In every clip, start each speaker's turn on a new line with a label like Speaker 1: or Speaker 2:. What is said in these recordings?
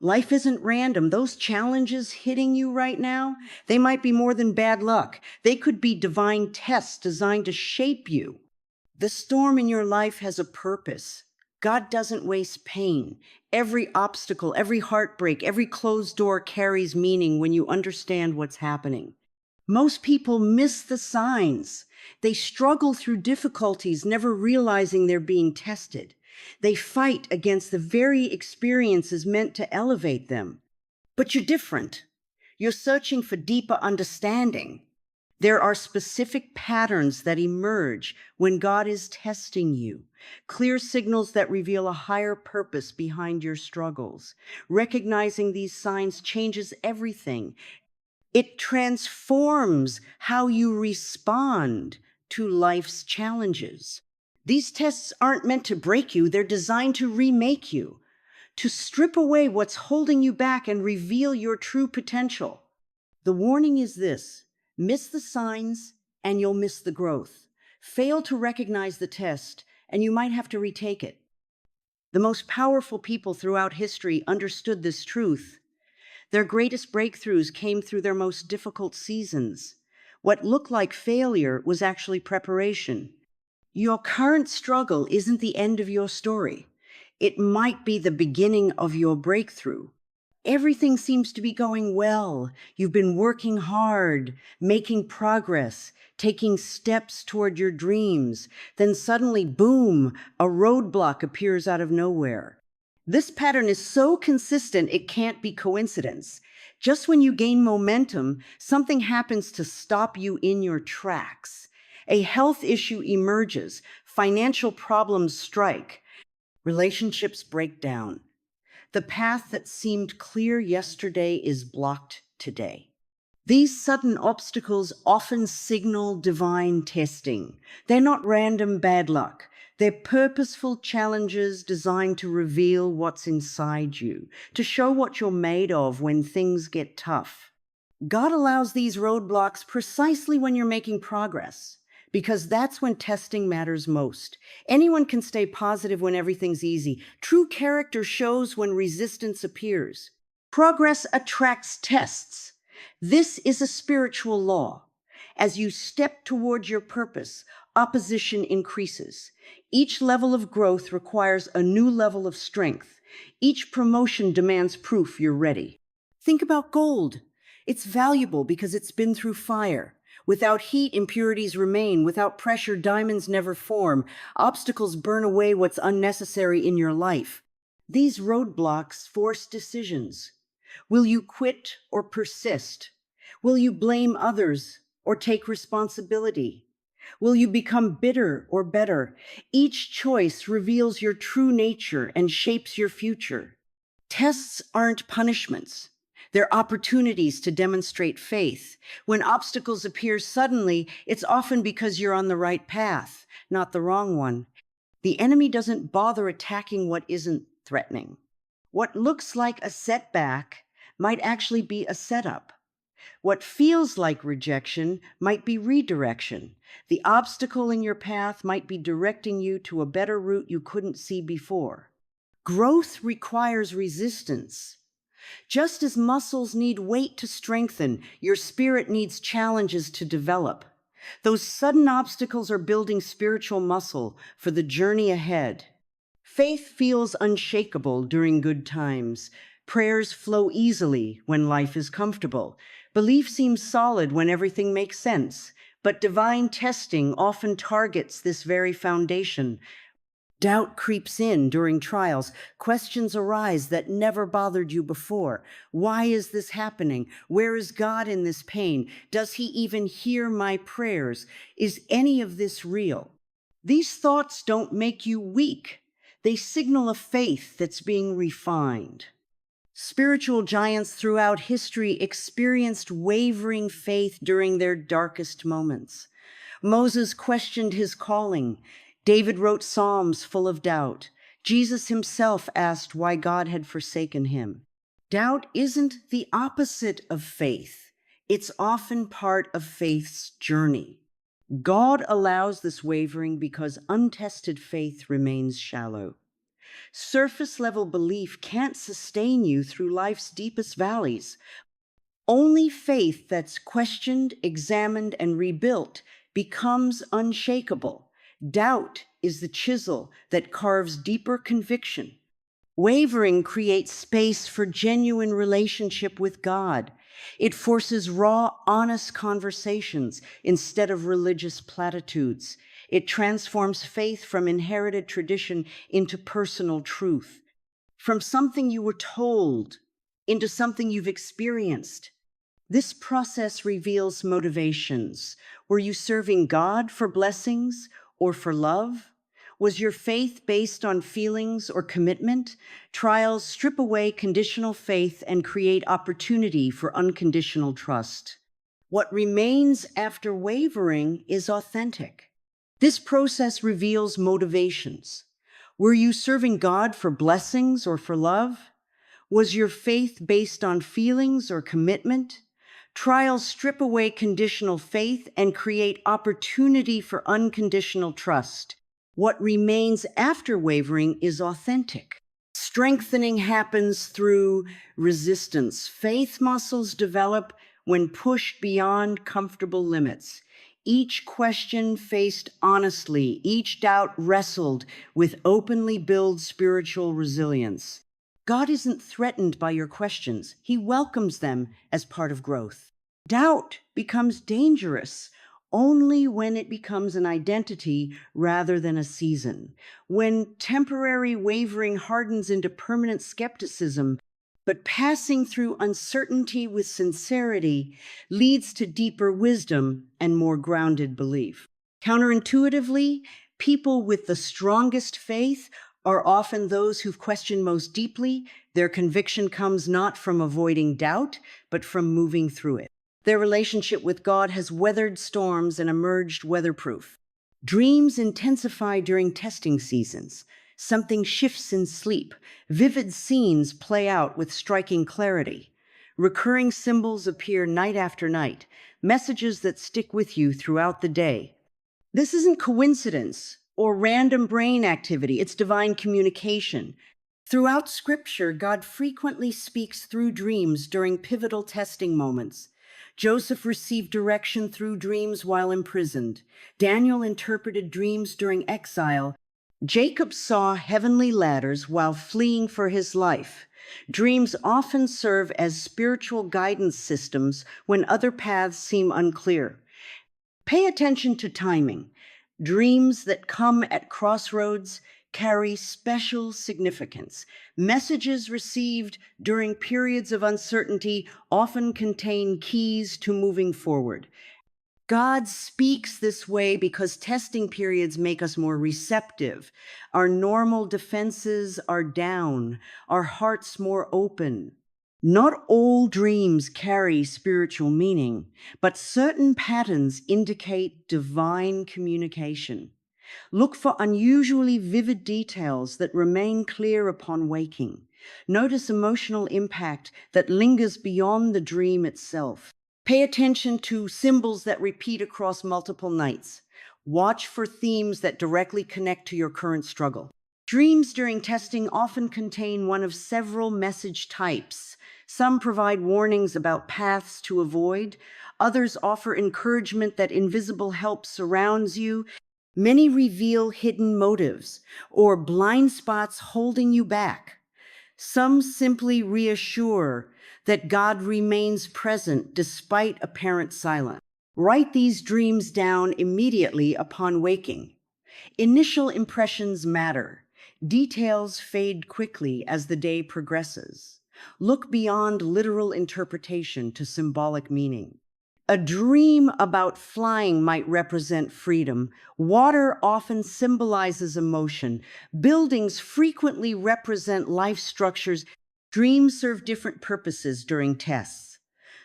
Speaker 1: Life isn't random. Those challenges hitting you right now, they might be more than bad luck. They could be divine tests designed to shape you. The storm in your life has a purpose. God doesn't waste pain. Every obstacle, every heartbreak, every closed door carries meaning when you understand what's happening. Most people miss the signs. They struggle through difficulties, never realizing they're being tested. They fight against the very experiences meant to elevate them. But you're different. You're searching for deeper understanding. There are specific patterns that emerge when God is testing you, clear signals that reveal a higher purpose behind your struggles. Recognizing these signs changes everything. It transforms how you respond to life's challenges. These tests aren't meant to break you, they're designed to remake you, to strip away what's holding you back and reveal your true potential. The warning is this: miss the signs and you'll miss the growth. Fail to recognize the test and you might have to retake it. The most powerful people throughout history understood this truth. Their greatest breakthroughs came through their most difficult seasons. What looked like failure was actually preparation. Your current struggle isn't the end of your story. It might be the beginning of your breakthrough. Everything seems to be going well. You've been working hard, making progress, taking steps toward your dreams. Then suddenly, boom, a roadblock appears out of nowhere. This pattern is so consistent, it can't be coincidence. Just when you gain momentum, something happens to stop you in your tracks. A health issue emerges, financial problems strike, relationships break down. The path that seemed clear yesterday is blocked today. These sudden obstacles often signal divine testing. They're not random bad luck. They're purposeful challenges designed to reveal what's inside you, to show what you're made of when things get tough. God allows these roadblocks precisely when you're making progress, because that's when testing matters most. Anyone can stay positive when everything's easy. True character shows when resistance appears. Progress attracts tests. This is a spiritual law. As you step toward your purpose, opposition increases. Each level of growth requires a new level of strength. Each promotion demands proof you're ready. Think about gold. It's valuable because it's been through fire. Without heat, impurities remain. Without pressure, diamonds never form. Obstacles burn away what's unnecessary in your life. These roadblocks force decisions. Will you quit or persist? Will you blame others or take responsibility? Will you become bitter or better? Each choice reveals your true nature and shapes your future. Tests aren't punishments. They're opportunities to demonstrate faith. When obstacles appear suddenly, it's often because you're on the right path, not the wrong one. The enemy doesn't bother attacking what isn't threatening. What looks like a setback might actually be a setup. What feels like rejection might be redirection. The obstacle in your path might be directing you to a better route you couldn't see before. Growth requires resistance. Just as muscles need weight to strengthen, your spirit needs challenges to develop. Those sudden obstacles are building spiritual muscle for the journey ahead. Faith feels unshakable during good times. Prayers flow easily when life is comfortable. Belief seems solid when everything makes sense. But divine testing often targets this very foundation. Doubt creeps in during trials. Questions arise that never bothered you before. Why is this happening? Where is God in this pain? Does He even hear my prayers? Is any of this real? These thoughts don't make you weak. They signal a faith that's being refined. Spiritual giants throughout history experienced wavering faith during their darkest moments. Moses questioned his calling. David wrote psalms full of doubt. Jesus himself asked why God had forsaken him. Doubt isn't the opposite of faith. It's often part of faith's journey. God allows this wavering because untested faith remains shallow. Surface level belief can't sustain you through life's deepest valleys. Only faith that's questioned, examined, and rebuilt becomes unshakable. Doubt is the chisel that carves deeper conviction. Wavering creates space for genuine relationship with God. It forces raw, honest conversations instead of religious platitudes. It transforms faith from inherited tradition into personal truth, from something you were told into something you've experienced. This process reveals motivations. Were you serving God for blessings or for love? Was your faith based on feelings or commitment? Trials strip away conditional faith and create opportunity for unconditional trust. What remains after wavering is authentic. This process reveals motivations. Were you serving God for blessings or for love? Was your faith based on feelings or commitment? Trials strip away conditional faith and create opportunity for unconditional trust. What remains after wavering is authentic. Strengthening happens through resistance. Faith muscles develop when pushed beyond comfortable limits. Each question faced honestly, each doubt wrestled with openly builds spiritual resilience. God isn't threatened by your questions. He welcomes them as part of growth. Doubt becomes dangerous only when it becomes an identity rather than a season. When temporary wavering hardens into permanent skepticism, but passing through uncertainty with sincerity leads to deeper wisdom and more grounded belief. Counterintuitively, people with the strongest faith are often those who've questioned most deeply. Their conviction comes not from avoiding doubt, but from moving through it. Their relationship with God has weathered storms and emerged weatherproof. Dreams intensify during testing seasons. Something shifts in sleep. Vivid scenes play out with striking clarity. Recurring symbols appear night after night, messages that stick with you throughout the day. This isn't coincidence or random brain activity, it's divine communication. Throughout Scripture, God frequently speaks through dreams during pivotal testing moments. Joseph received direction through dreams while imprisoned. Daniel interpreted dreams during exile. Jacob saw heavenly ladders while fleeing for his life. Dreams often serve as spiritual guidance systems when other paths seem unclear. Pay attention to timing. Dreams that come at crossroads carry special significance. Messages received during periods of uncertainty often contain keys to moving forward. God speaks this way because testing periods make us more receptive. Our normal defenses are down, our hearts more open. Not all dreams carry spiritual meaning, but certain patterns indicate divine communication. Look for unusually vivid details that remain clear upon waking. Notice emotional impact that lingers beyond the dream itself. Pay attention to symbols that repeat across multiple nights. Watch for themes that directly connect to your current struggle. Dreams during testing often contain one of several message types. Some provide warnings about paths to avoid. Others offer encouragement that invisible help surrounds you. Many reveal hidden motives or blind spots holding you back. Some simply reassure that God remains present despite apparent silence. Write these dreams down immediately upon waking. Initial impressions matter. Details fade quickly as the day progresses. Look beyond literal interpretation to symbolic meaning. A dream about flying might represent freedom. Water often symbolizes emotion. Buildings frequently represent life structures. Dreams serve different purposes during tests.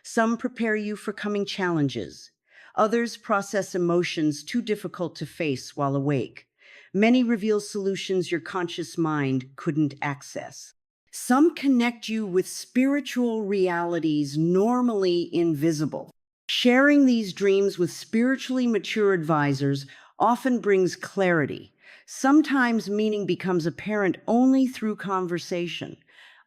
Speaker 1: Some prepare you for coming challenges. Others process emotions too difficult to face while awake. Many reveal solutions your conscious mind couldn't access. Some connect you with spiritual realities normally invisible. Sharing these dreams with spiritually mature advisors often brings clarity. Sometimes meaning becomes apparent only through conversation.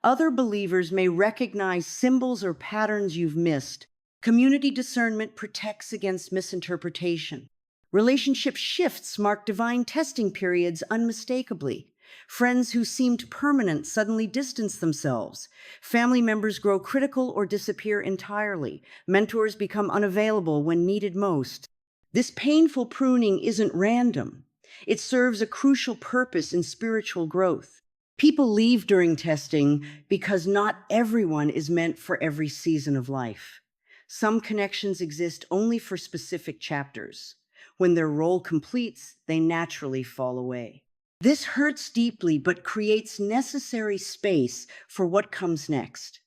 Speaker 1: Other believers may recognize symbols or patterns you've missed. Community discernment protects against misinterpretation. Relationship shifts mark divine testing periods unmistakably. Friends who seemed permanent suddenly distance themselves. Family members grow critical or disappear entirely. Mentors become unavailable when needed most. This painful pruning isn't random. It serves a crucial purpose in spiritual growth. People leave during testing because not everyone is meant for every season of life. Some connections exist only for specific chapters. When their role completes, they naturally fall away. This hurts deeply but creates necessary space for what comes next.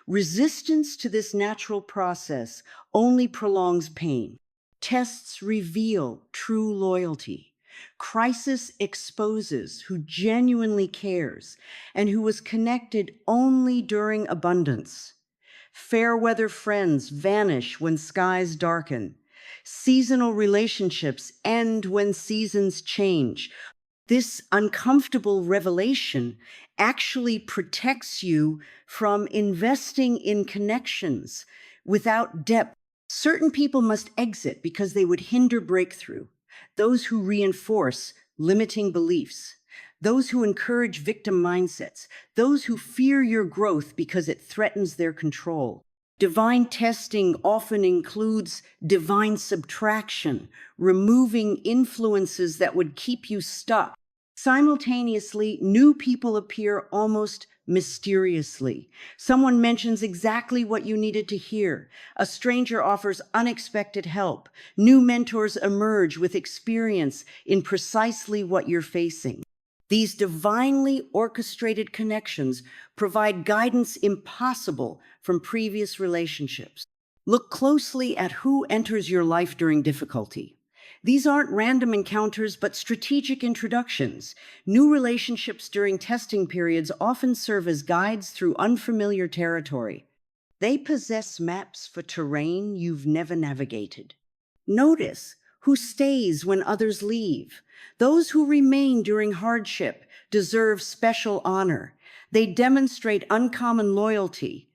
Speaker 1: Resistance to this natural process only prolongs pain. Tests reveal true loyalty. Crisis exposes who genuinely cares and who was connected only during abundance. Fair weather friends vanish when skies darken. Seasonal relationships end when seasons change. This uncomfortable revelation actually protects you from investing in connections without depth. Certain people must exit because they would hinder breakthrough. Those who reinforce limiting beliefs, those who encourage victim mindsets, those who fear your growth because it threatens their control. Divine testing often includes divine subtraction, removing influences that would keep you stuck. Simultaneously, new people appear almost mysteriously. Someone mentions exactly what you needed to hear. A stranger offers unexpected help. New mentors emerge with experience in precisely what you're facing. These divinely orchestrated connections provide guidance impossible from previous relationships. Look closely at who enters your life during difficulty. These aren't random encounters, but strategic introductions. New relationships during testing periods often serve as guides through unfamiliar territory. They possess maps for terrain you've never navigated. Notice who stays when others leave. Those who remain during hardship deserve special honor. They demonstrate uncommon loyalty.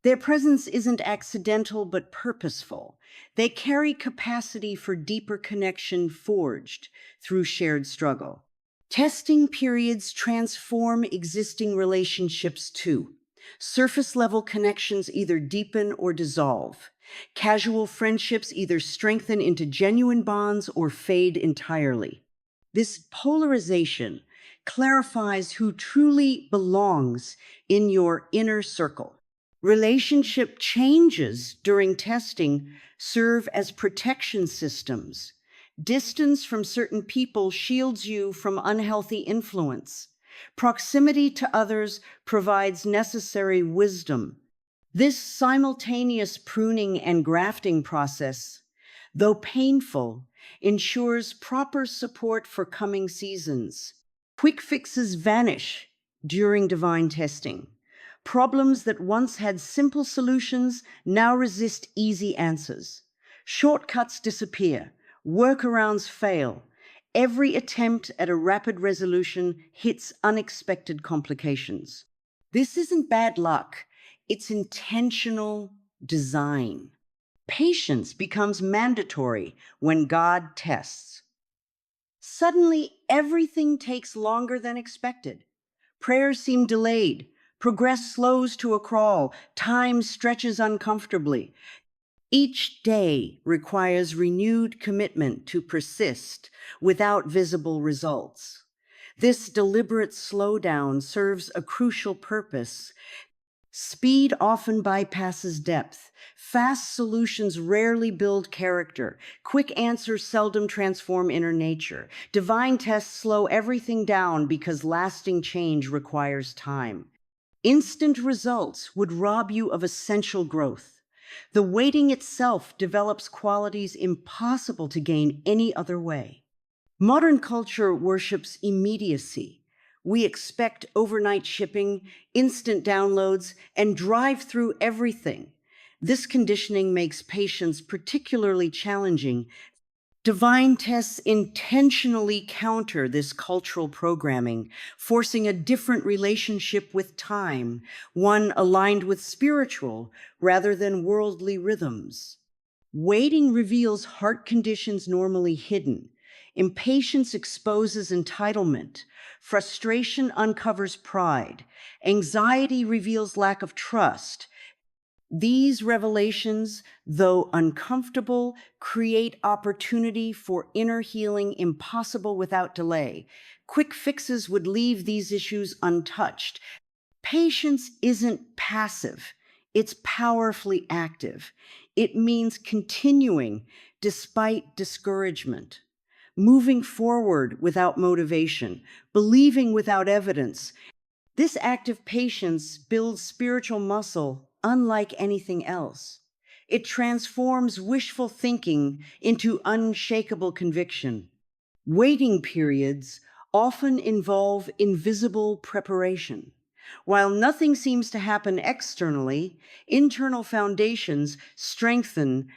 Speaker 1: Their presence isn't accidental but purposeful. They carry capacity for deeper connection forged through shared struggle. Testing periods transform existing relationships too. Surface level connections either deepen or dissolve. Casual friendships either strengthen into genuine bonds or fade entirely. This polarization clarifies who truly belongs in your inner circle. Relationship changes during testing serve as protection systems. Distance from certain people shields you from unhealthy influence. Proximity to others provides necessary wisdom. This simultaneous pruning and grafting process, though painful, ensures proper support for coming seasons. Quick fixes vanish during divine testing. Problems that once had simple solutions now resist easy answers. Shortcuts disappear. Workarounds fail. Every attempt at a rapid resolution hits unexpected complications. This isn't bad luck. It's intentional design. Patience becomes mandatory when God tests. Suddenly, everything takes longer than expected. Prayers seem delayed. Progress slows to a crawl. Time stretches uncomfortably. Each day requires renewed commitment to persist without visible results. This deliberate slowdown serves a crucial purpose. Speed often bypasses depth. Fast solutions rarely build character. Quick answers seldom transform inner nature. Divine tests slow everything down because lasting change requires time. Instant results would rob you of essential growth. The waiting itself develops qualities impossible to gain any other way. Modern culture worships immediacy. We expect overnight shipping, instant downloads, and drive through everything. This conditioning makes patience particularly challenging. Divine tests intentionally counter this cultural programming, forcing a different relationship with time, one aligned with spiritual rather than worldly rhythms. Waiting reveals heart conditions normally hidden. Impatience exposes entitlement. Frustration uncovers pride. Anxiety reveals lack of trust. These revelations, though uncomfortable, create opportunity for inner healing impossible without delay. Quick fixes would leave these issues untouched. Patience isn't passive, it's powerfully active. It means continuing despite discouragement, moving forward without motivation, believing without evidence. This active patience builds spiritual muscle unlike anything else. It transforms wishful thinking into unshakable conviction. Waiting periods often involve invisible preparation. While nothing seems to happen externally, internal foundations strengthen.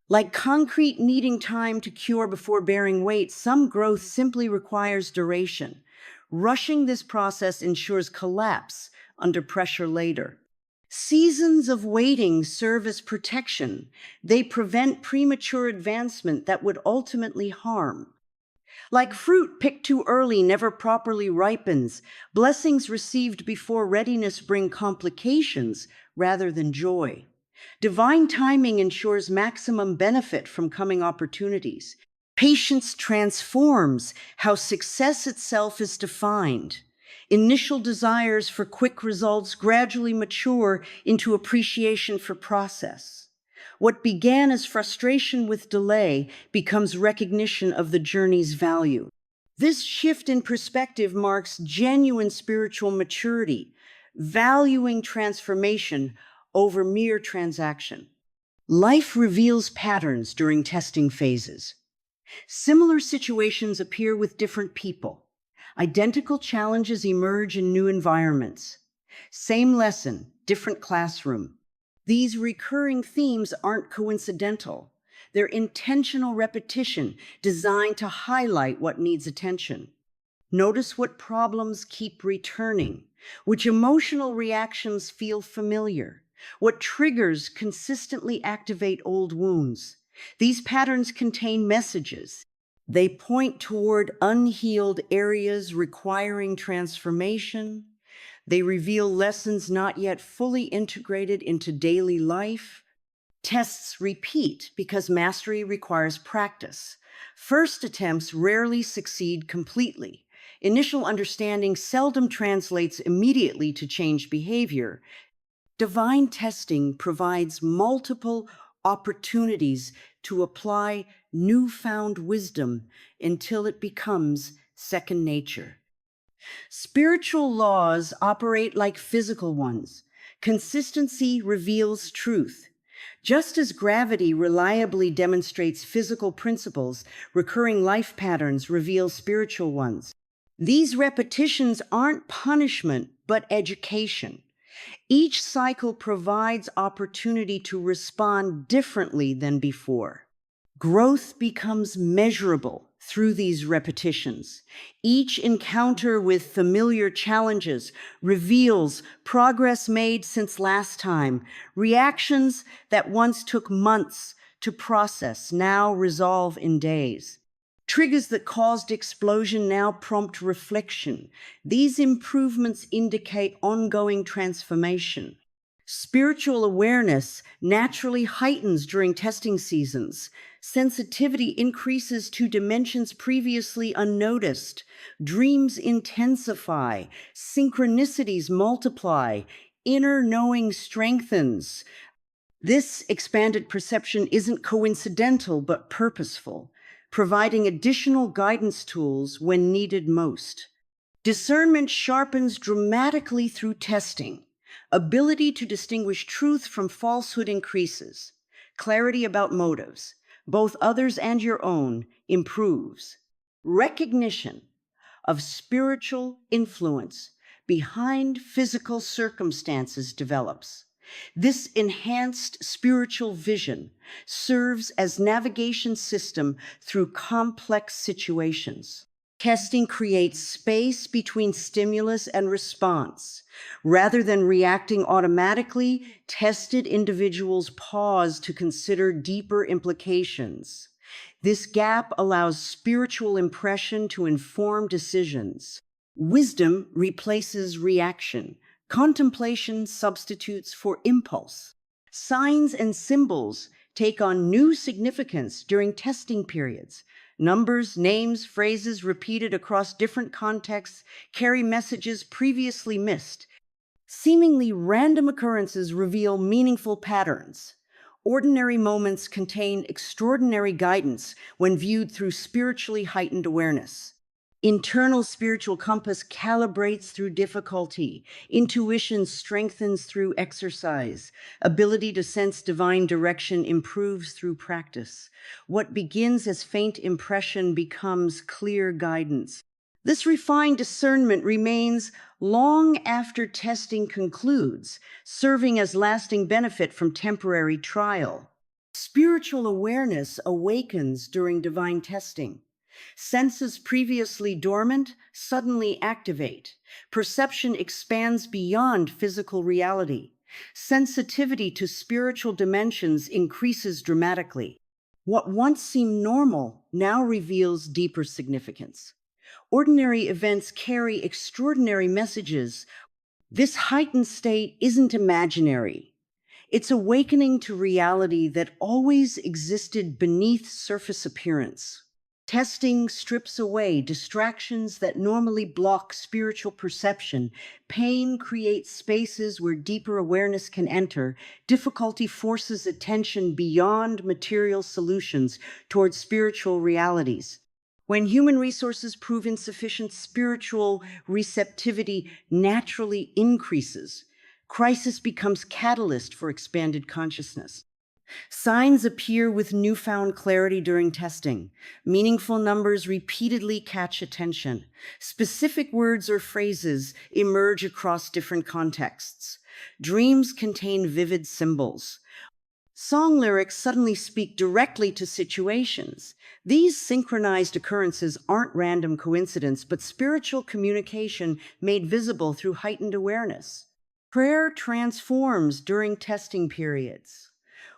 Speaker 1: Like concrete needing time to cure before bearing weight, some growth simply requires duration. Rushing this process ensures collapse under pressure later. Seasons of waiting serve as protection. They prevent premature advancement that would ultimately harm. Like fruit picked too early never properly ripens, blessings received before readiness bring complications rather than joy. Divine timing ensures maximum benefit from coming opportunities. Patience transforms how success itself is defined. Initial desires for quick results gradually mature into appreciation for process. What began as frustration with delay becomes recognition of the journey's value. This shift in perspective marks genuine spiritual maturity, valuing transformation over mere transaction. Life reveals patterns during testing phases. Similar situations appear with different people. Identical challenges emerge in new environments. Same lesson, different classroom. These recurring themes aren't coincidental. They're intentional repetition designed to highlight what needs attention. Notice what problems keep returning, which emotional reactions feel familiar, what triggers consistently activate old wounds. These patterns contain messages. They point toward unhealed areas requiring transformation. They reveal lessons not yet fully integrated into daily life. Tests repeat because mastery requires practice. First attempts rarely succeed completely. Initial understanding seldom translates immediately to changed behavior. Divine testing provides multiple opportunities to apply newfound wisdom until it becomes second nature. Spiritual laws operate like physical ones. Consistency reveals truth. Just as gravity reliably demonstrates physical principles, recurring life patterns reveal spiritual ones. These repetitions aren't punishment, but education. Each cycle provides opportunity to respond differently than before. Growth becomes measurable through these repetitions. Each encounter with familiar challenges reveals progress made since last time. Reactions that once took months to process now resolve in days. Triggers that caused explosion now prompt reflection. These improvements indicate ongoing transformation. Spiritual awareness naturally heightens during testing seasons. Sensitivity increases to dimensions previously unnoticed. Dreams intensify. Synchronicities multiply. Inner knowing strengthens. This expanded perception isn't coincidental but purposeful, providing additional guidance tools when needed most. Discernment sharpens dramatically through testing. Ability to distinguish truth from falsehood increases. Clarity about motives, both others and your own, improves. Recognition of spiritual influence behind physical circumstances develops. This enhanced spiritual vision serves as navigation system through complex situations. Testing creates space between stimulus and response. Rather than reacting automatically, tested individuals pause to consider deeper implications. This gap allows spiritual impression to inform decisions. Wisdom replaces reaction. Contemplation substitutes for impulse. Signs and symbols take on new significance during testing periods. Numbers, names, phrases repeated across different contexts carry messages previously missed. Seemingly random occurrences reveal meaningful patterns. Ordinary moments contain extraordinary guidance when viewed through spiritually heightened awareness. Internal spiritual compass calibrates through difficulty. Intuition strengthens through exercise. Ability to sense divine direction improves through practice. What begins as faint impression becomes clear guidance. This refined discernment remains long after testing concludes, serving as lasting benefit from temporary trial. Spiritual awareness awakens during divine testing. Senses previously dormant suddenly activate. Perception expands beyond physical reality. Sensitivity to spiritual dimensions increases dramatically. What once seemed normal now reveals deeper significance. Ordinary events carry extraordinary messages. This heightened state isn't imaginary. It's awakening to reality that always existed beneath surface appearance. Testing strips away distractions that normally block spiritual perception. Pain creates spaces where deeper awareness can enter. Difficulty forces attention beyond material solutions toward spiritual realities. When human resources prove insufficient, spiritual receptivity naturally increases. Crisis becomes catalyst for expanded consciousness. Signs appear with newfound clarity during testing. Meaningful numbers repeatedly catch attention. Specific words or phrases emerge across different contexts. Dreams contain vivid symbols. Song lyrics suddenly speak directly to situations. These synchronized occurrences aren't random coincidence, but spiritual communication made visible through heightened awareness. Prayer transforms during testing periods.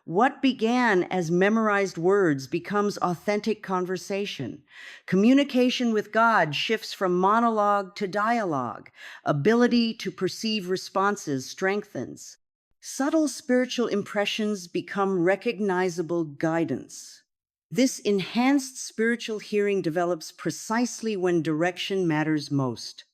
Speaker 1: What began as memorized words becomes authentic conversation. Communication with God shifts from monologue to dialogue. Ability to perceive responses strengthens. Subtle spiritual impressions become recognizable guidance. This enhanced spiritual hearing develops precisely when direction matters most.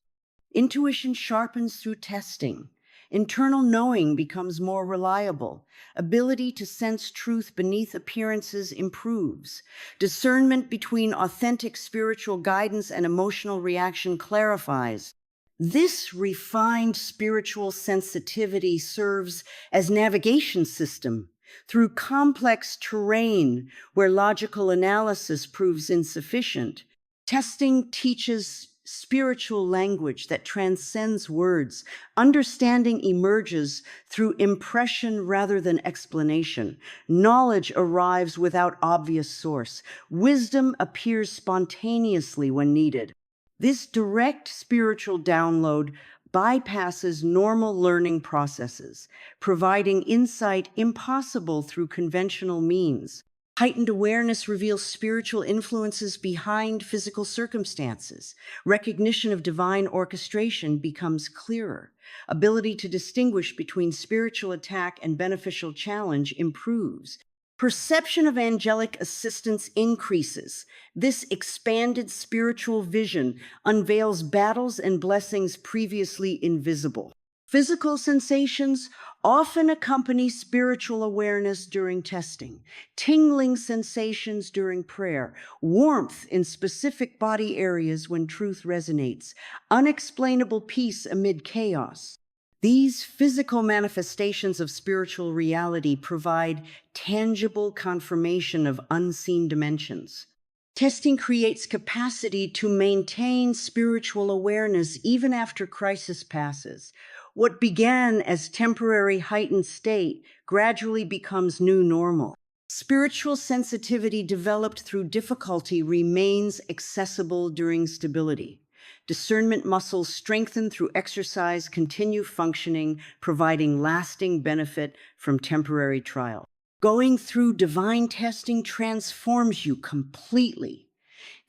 Speaker 1: Intuition sharpens through testing. Internal knowing becomes more reliable. Ability to sense truth beneath appearances improves. Discernment between authentic spiritual guidance and emotional reaction clarifies. This refined spiritual sensitivity serves as navigation system through complex terrain where logical analysis proves insufficient. Testing teaches spiritual language that transcends words. Understanding emerges through impression rather than explanation. Knowledge arrives without obvious source. Wisdom appears spontaneously when needed. This direct spiritual download bypasses normal learning processes, providing insight impossible through conventional means. Heightened awareness reveals spiritual influences behind physical circumstances. Recognition of divine orchestration becomes clearer. Ability to distinguish between spiritual attack and beneficial challenge improves. Perception of angelic assistance increases. This expanded spiritual vision unveils battles and blessings previously invisible. Physical sensations often accompany spiritual awareness during testing. Tingling sensations during prayer, warmth in specific body areas when truth resonates, unexplainable peace amid chaos. These physical manifestations of spiritual reality provide tangible confirmation of unseen dimensions. Testing creates capacity to maintain spiritual awareness even after crisis passes. What began as temporary heightened state gradually becomes new normal. Spiritual sensitivity developed through difficulty remains accessible during stability. Discernment muscles strengthened through exercise continue functioning, providing lasting benefit from temporary trial. Going through divine testing transforms you completely.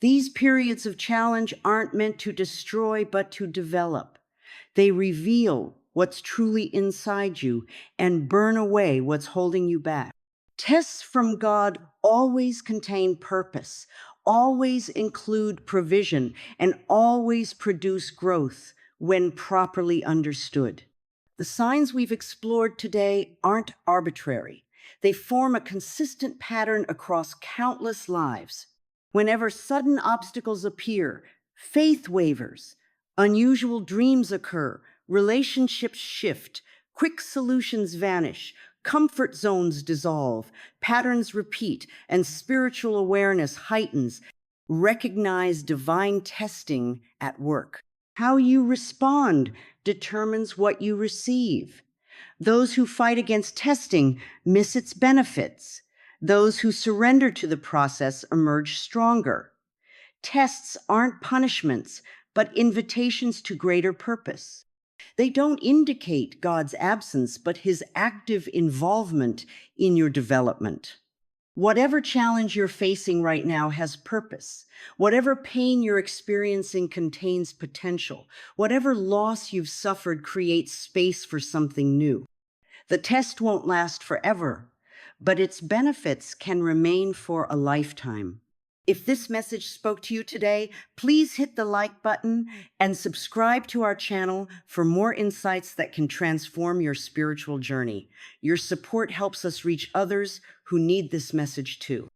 Speaker 1: These periods of challenge aren't meant to destroy, but to develop. They reveal what's truly inside you and burn away what's holding you back. Tests from God always contain purpose, always include provision, and always produce growth when properly understood. The signs we've explored today aren't arbitrary. They form a consistent pattern across countless lives. Whenever sudden obstacles appear, faith wavers, unusual dreams occur, relationships shift, quick solutions vanish, comfort zones dissolve, patterns repeat, and spiritual awareness heightens. Recognize divine testing at work. How you respond determines what you receive. Those who fight against testing miss its benefits. Those who surrender to the process emerge stronger. Tests aren't punishments, but invitations to greater purpose. They don't indicate God's absence, but his active involvement in your development. Whatever challenge you're facing right now has purpose. Whatever pain you're experiencing contains potential. Whatever loss you've suffered creates space for something new. The test won't last forever, but its benefits can remain for a lifetime. If this message spoke to you today, please hit the like button and subscribe to our channel for more insights that can transform your spiritual journey. Your support helps us reach others who need this message too.